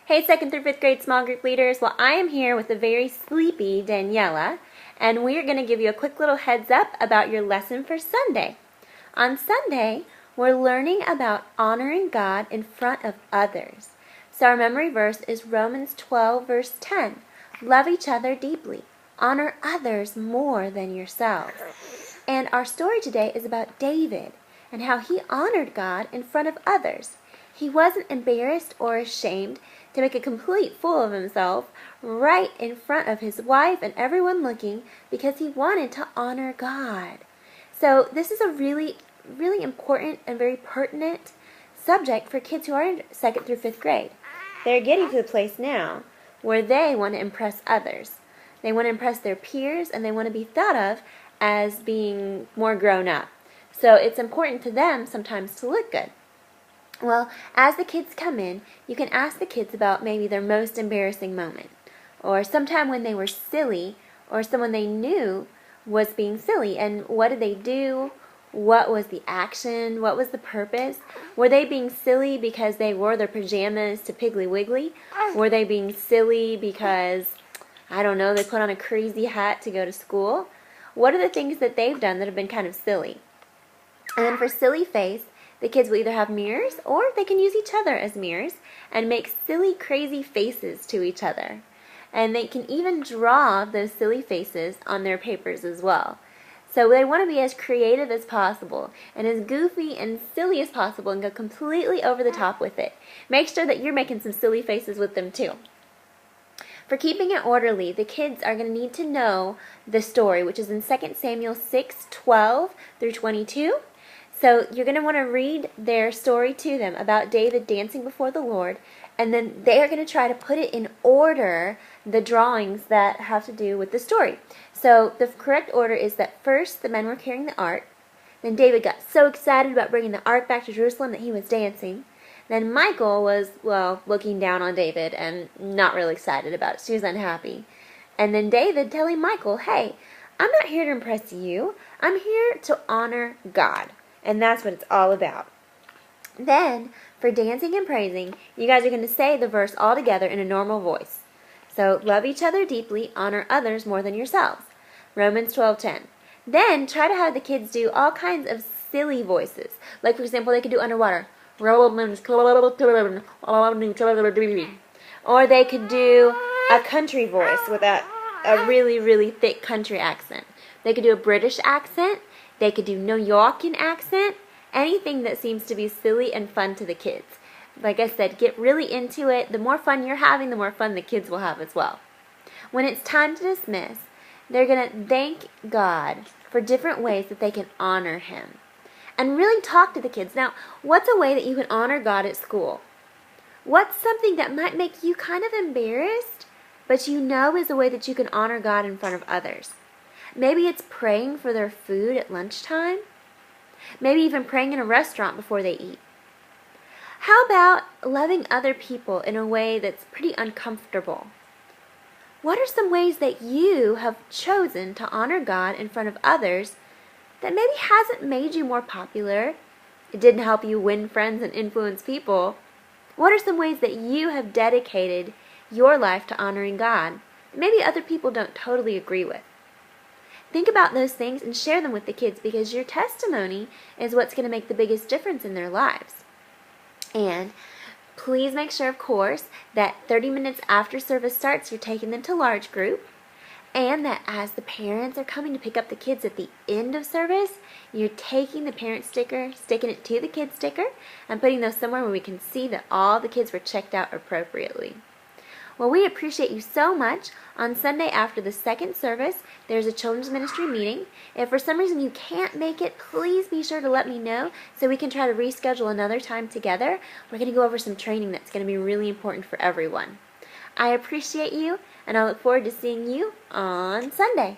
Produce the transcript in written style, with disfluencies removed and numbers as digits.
Hey, 2nd through 5th grade small group leaders. Well, I am here with the very sleepy Daniela, and we're going to give you a quick little heads up about your lesson for Sunday. On Sunday, we're learning about honoring God in front of others. So our memory verse is Romans 12, verse 10. Love each other deeply. Honor others more than yourselves. And our story today is about David and how he honored God in front of others. He wasn't embarrassed or ashamed to make a complete fool of himself right in front of his wife and everyone looking because he wanted to honor God. So this is a really important and very pertinent subject for kids who are in 2nd through 5th grade. They're getting to the place now where they want to impress others. They want to impress their peers and they want to be thought of as being more grown up. So it's important to them sometimes to look good. Well, as the kids come in, you can ask the kids about maybe their most embarrassing moment, or sometime when they were silly, or someone they knew was being silly, and what did they do? What was the action? What was the purpose? Were they being silly because they wore their pajamas to Piggly Wiggly? Were they being silly because, I don't know, they put on a crazy hat to go to school? What are the things that they've done that have been kind of silly? And then for silly face, the kids will either have mirrors or they can use each other as mirrors and make silly, crazy faces to each other. And they can even draw those silly faces on their papers as well. So they want to be as creative as possible and as goofy and silly as possible and go completely over the top with it. Make sure that you're making some silly faces with them too. For keeping it orderly, the kids are going to need to know the story, which is in 2 Samuel 6:12 through 22. So you're going to want to read their story to them about David dancing before the Lord, and then they are going to try to put it in order, the drawings that have to do with the story. So the correct order is that first the men were carrying the ark, then David got so excited about bringing the ark back to Jerusalem that he was dancing. Then Michal was, looking down on David and not really excited about it. She was unhappy. And then David telling Michal, hey, I'm not here to impress you. I'm here to honor God. And that's what it's all about. Then, for dancing and praising, you guys are going to say the verse all together in a normal voice. So, love each other deeply, honor others more than yourselves. Romans 12:10. Then, try to have the kids do all kinds of silly voices. Like, for example, they could do underwater. Or they could do a country voice with a really thick country accent. They could do a British accent. They could do New Yorker accent, anything that seems to be silly and fun to the kids. Like I said, get really into it. The more fun you're having, the more fun the kids will have as well. When it's time to dismiss, they're going to thank God for different ways that they can honor Him. And really talk to the kids. Now, what's a way that you can honor God at school? What's something that might make you kind of embarrassed, but you know is a way that you can honor God in front of others? Maybe it's praying for their food at lunchtime. Maybe even praying in a restaurant before they eat. How about loving other people in a way that's pretty uncomfortable? What are some ways that you have chosen to honor God in front of others that maybe hasn't made you more popular? It didn't help you win friends and influence people. What are some ways that you have dedicated your life to honoring God that maybe other people don't totally agree with? Think about those things and share them with the kids because your testimony is what's going to make the biggest difference in their lives. And please make sure, of course, that 30 minutes after service starts, you're taking them to large group. And that as the parents are coming to pick up the kids at the end of service, you're taking the parent sticker, sticking it to the kid sticker, and putting those somewhere where we can see that all the kids were checked out appropriately. Well, we appreciate you so much. On Sunday after the second service, there's a children's ministry meeting. If for some reason you can't make it, please be sure to let me know so we can try to reschedule another time together. We're going to go over some training that's going to be really important for everyone. I appreciate you, and I look forward to seeing you on Sunday.